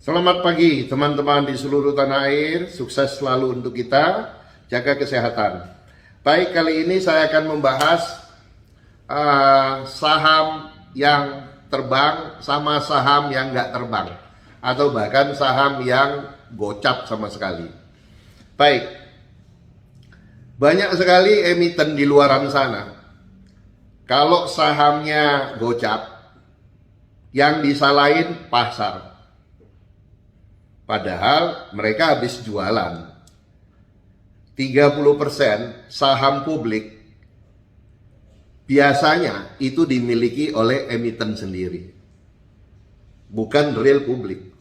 Selamat pagi teman-teman di seluruh tanah air, sukses selalu untuk kita, jaga kesehatan. Baik, kali ini saya akan membahas saham yang terbang sama saham yang nggak terbang, atau bahkan saham yang gocap sama sekali. Baik, banyak sekali emiten di luaran sana. Kalau sahamnya gocap, yang disalahin pasar. Padahal mereka habis jualan. 30% saham publik biasanya itu dimiliki oleh emiten sendiri. Bukan real publik.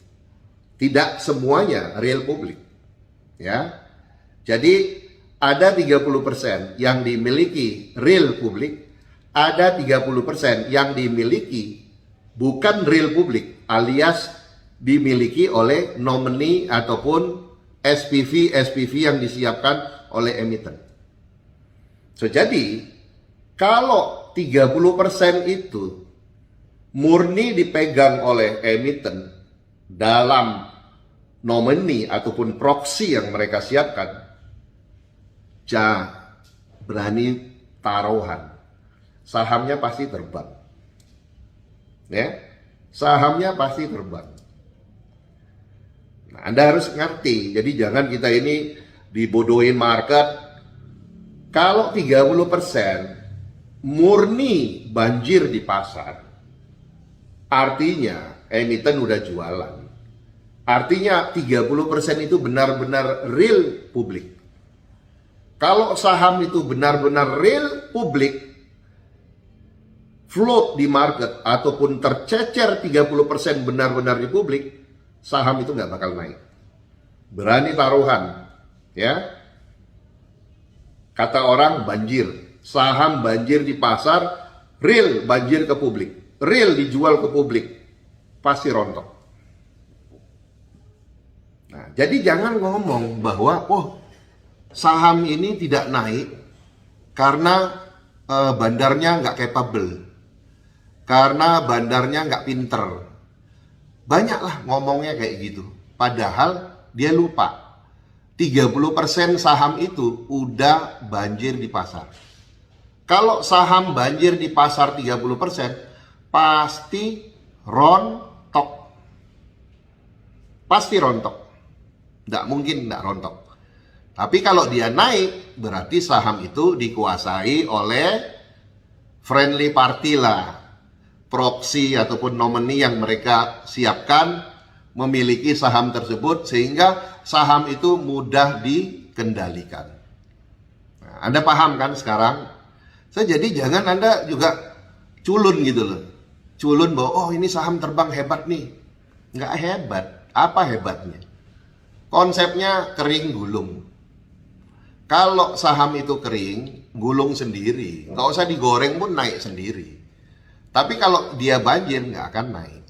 Tidak semuanya real publik. Ya. Jadi ada 30% yang dimiliki real publik, ada 30% yang dimiliki bukan real publik, alias dimiliki oleh nominee ataupun SPV yang disiapkan oleh emiten. Jadi kalau 30% itu murni dipegang oleh emiten dalam nominee ataupun proxy yang mereka siapkan, berani taruhan sahamnya pasti terbang. Ya, sahamnya pasti terbang. Nah, Anda harus ngerti, jadi jangan kita ini dibodohin market. Kalau 30% murni banjir di pasar, artinya emiten udah jualan. Artinya 30% itu benar-benar real publik. Kalau saham itu benar-benar real publik, float di market ataupun tercecer 30% benar-benar di publik, saham itu nggak bakal naik. Berani taruhan, ya. Kata orang banjir, saham banjir di pasar, real banjir ke publik, real dijual ke publik, pasti rontok. Nah, jadi jangan ngomong bahwa saham ini tidak naik karena bandarnya nggak capable, karena bandarnya nggak pinter. Banyaklah ngomongnya kayak gitu. Padahal dia lupa 30% saham itu udah banjir di pasar. Kalau saham banjir di pasar 30%, pasti rontok. Pasti rontok. Nggak mungkin nggak rontok. Tapi kalau dia naik, berarti saham itu dikuasai oleh friendly party lah. Proxy ataupun nominee yang mereka siapkan memiliki saham tersebut, sehingga saham itu mudah dikendalikan. Nah, Anda paham kan sekarang? Jadi jangan Anda juga culun gitu loh. Culun bahwa ini saham terbang hebat nih. Nggak hebat. Apa hebatnya? Konsepnya kering gulung. Kalau saham itu kering, gulung sendiri. Nggak usah digoreng pun naik sendiri. Tapi kalau dia banjir, nggak akan naik.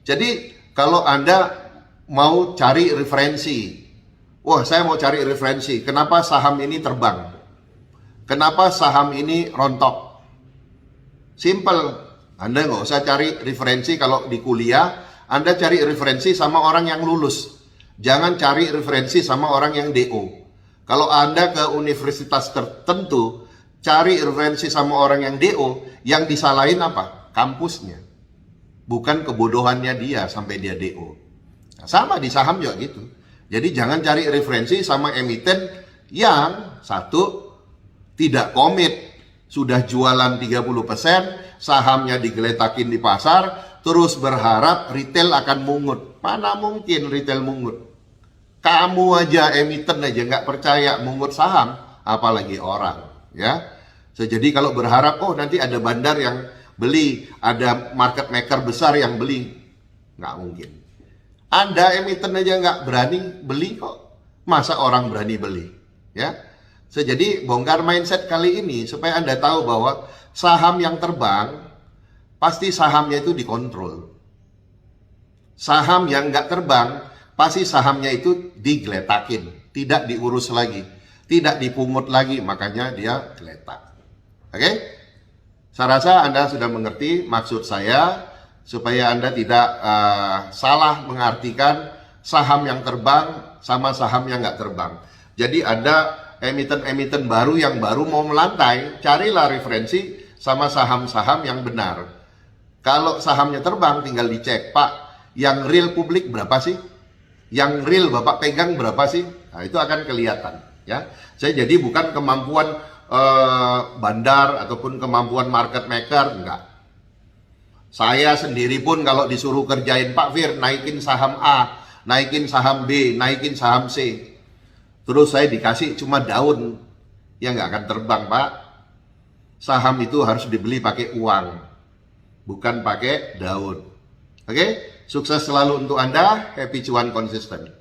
Jadi kalau Anda mau cari referensi, saya mau cari referensi, kenapa saham ini terbang? Kenapa saham ini rontok? Simple, Anda nggak usah cari referensi kalau di kuliah, Anda cari referensi sama orang yang lulus. Jangan cari referensi sama orang yang DO. Kalau Anda ke universitas tertentu, cari referensi sama orang yang DO, yang disalahin apa? Kampusnya. Bukan kebodohannya dia sampai dia DO. Nah, sama di saham juga gitu. Jadi jangan cari referensi sama emiten yang satu, tidak komit. Sudah jualan 30%, sahamnya digeletakin di pasar, terus berharap retail akan mungut. Mana mungkin retail mungut? Kamu aja, emiten aja nggak percaya mungut saham, apalagi orang. Ya. Jadi kalau berharap nanti ada bandar yang beli, ada market maker besar yang beli, nggak mungkin. Anda emiten aja nggak berani beli kok, masa orang berani beli? Ya, jadi bongkar mindset kali ini supaya Anda tahu bahwa saham yang terbang pasti sahamnya itu dikontrol. Saham yang nggak terbang pasti sahamnya itu digeletakin, tidak diurus lagi, tidak dipungut lagi, makanya dia geletak. Oke? Saya rasa Anda sudah mengerti maksud saya. supaya Anda tidak salah mengartikan saham yang terbang sama saham yang nggak terbang. Jadi ada emiten-emiten baru yang baru mau melantai, carilah referensi sama saham-saham yang benar. Kalau sahamnya terbang, tinggal dicek, Pak, yang real publik berapa sih? Yang real Bapak pegang berapa sih? Nah, itu akan kelihatan. Ya, saya jadi bukan kemampuan bandar ataupun kemampuan market maker, enggak. Saya sendiri pun kalau disuruh kerjain, Pak Fir, naikin saham A, naikin saham B, naikin saham C, terus saya dikasih cuma daun, ya nggak akan terbang, Pak. Saham itu harus dibeli pakai uang, bukan pakai daun. Oke, sukses selalu untuk Anda, happy cuan konsisten.